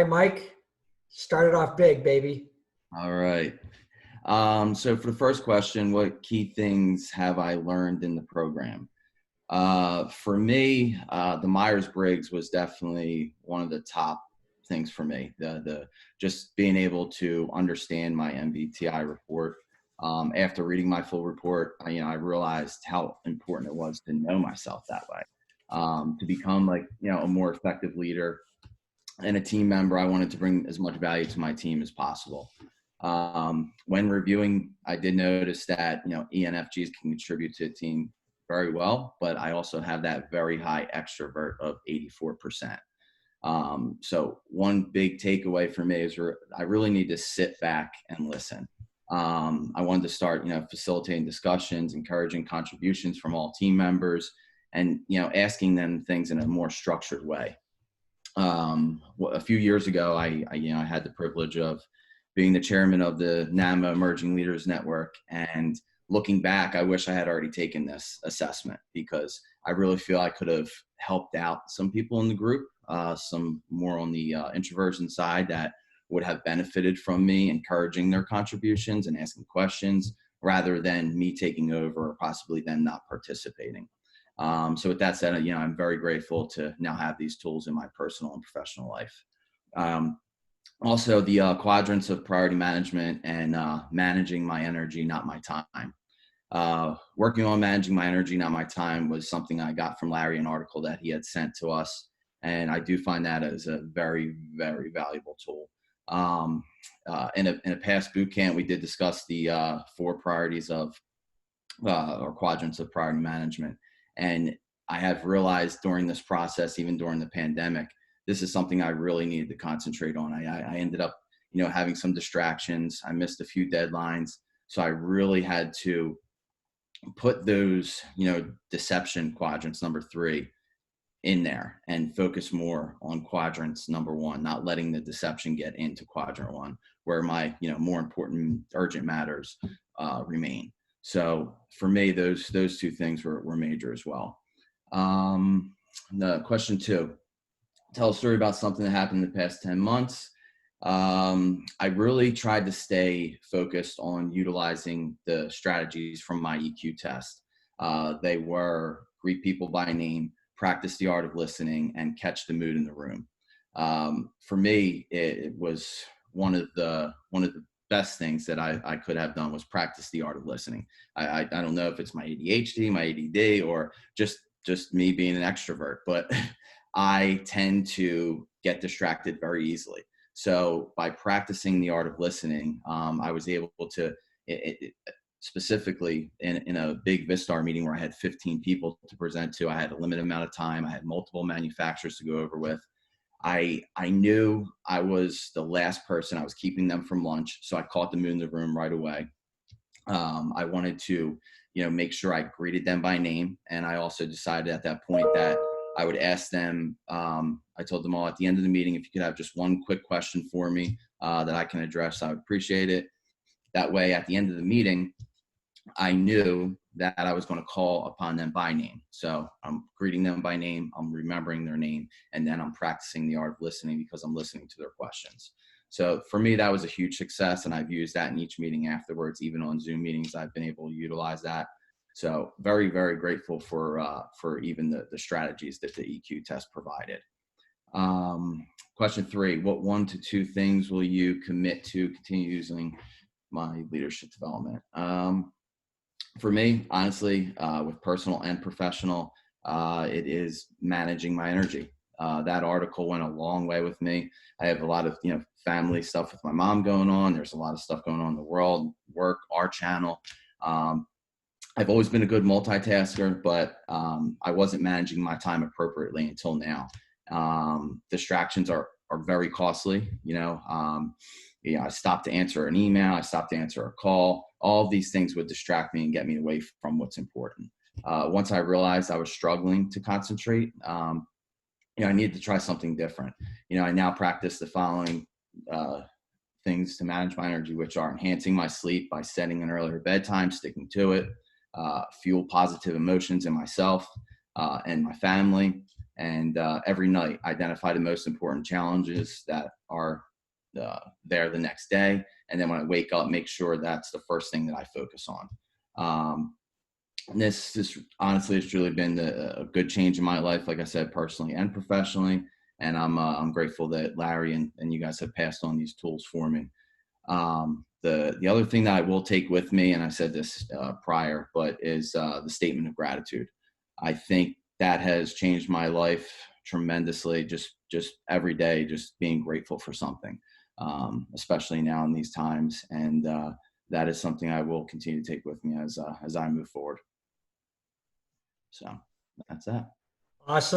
right, Mike, started off big, baby. All right. So for the first question, what key things have I learned in the program? For me, the Myers-Briggs was definitely one of the top things for me. The just being able to understand my MBTI report. After reading my full report, I realized how important it was to know myself that way, to become a more effective leader and a team member. I wanted to bring as much value to my team as possible. When reviewing, I did notice that, ENFJs can contribute to a team very well, but I also have that very high extrovert of 84%. So one big takeaway for me is I really need to sit back and listen. I wanted to start, facilitating discussions, encouraging contributions from all team members, and, asking them things in a more structured way. A few years ago, I had the privilege of being the chairman of the NAMA Emerging Leaders Network. And looking back, I wish I had already taken this assessment, because I really feel I could have helped out some people in the group, some more on the introversion side that would have benefited from me encouraging their contributions and asking questions, rather than me taking over or possibly them not participating. So with that said, I'm very grateful to now have these tools in my personal and professional life. Also, the quadrants of priority management and managing my energy, not my time. Working on managing my energy, not my time, was something I got from Larry, an article that he had sent to us. And I do find that as a very, very valuable tool. In a past boot camp, we did discuss the 4 priorities of or quadrants of priority management. And I have realized during this process, even during the pandemic, this is something I really needed to concentrate on. I ended up, having some distractions. I missed a few deadlines. So I really had to put those, deception quadrants, number 3, in there and focus more on quadrants number 1, not letting the deception get into quadrant 1, where my, more important urgent matters remain. So for me, those 2 things were major as well. The question 2, tell a story about something that happened in the past 10 months. I really tried to stay focused on utilizing the strategies from my EQ test. They were greet people by name, practice the art of listening, and catch the mood in the room. For me, it was one of the best things that I could have done was practice the art of listening. I don't know if it's my ADHD, my ADD, or just me being an extrovert, but I tend to get distracted very easily. So by practicing the art of listening, I was able to, specifically in a big Vistar meeting where I had 15 people to present to, I had a limited amount of time. I had multiple manufacturers to go over with. I knew I was the last person. I was keeping them from lunch. So I caught the mood in the room right away. I wanted to, make sure I greeted them by name. And I also decided at that point that I would ask them, I told them all at the end of the meeting, if you could have just one quick question for me that I can address, I would appreciate it. That way, at the end of the meeting, I knew that I was going to call upon them by name. So I'm greeting them by name, I'm remembering their name, and then I'm practicing the art of listening because I'm listening to their questions. So for me, that was a huge success, and I've used that in each meeting afterwards. Even on Zoom meetings, I've been able to utilize that. So very, very grateful for even the strategies that the EQ test provided. Question 3, what 1 to 2 things will you commit to continue using my leadership development? For me, honestly, with personal and professional, it is managing my energy. That article went a long way with me. I have a lot of, family stuff with my mom going on. There's a lot of stuff going on in the world, work, our channel. I've always been a good multitasker, but I wasn't managing my time appropriately until now. Distractions are very costly. I stopped to answer an email. I stopped to answer a call. All of these things would distract me and get me away from what's important. Once I realized I was struggling to concentrate, I needed to try something different. I now practice the following things to manage my energy, which are enhancing my sleep by setting an earlier bedtime, sticking to it, fuel positive emotions in myself and my family, and every night identify the most important challenges that are there the next day. And then when I wake up, make sure that's the first thing that I focus on. This honestly has truly been a good change in my life, like I said, personally and professionally. And I'm grateful that Larry and you guys have passed on these tools for me. The other thing that I will take with me, and I said this prior, but is the statement of gratitude. I think that has changed my life tremendously. Just every day, just being grateful for something, especially now in these times. And that is something I will continue to take with me as I move forward. So that's that. Awesome.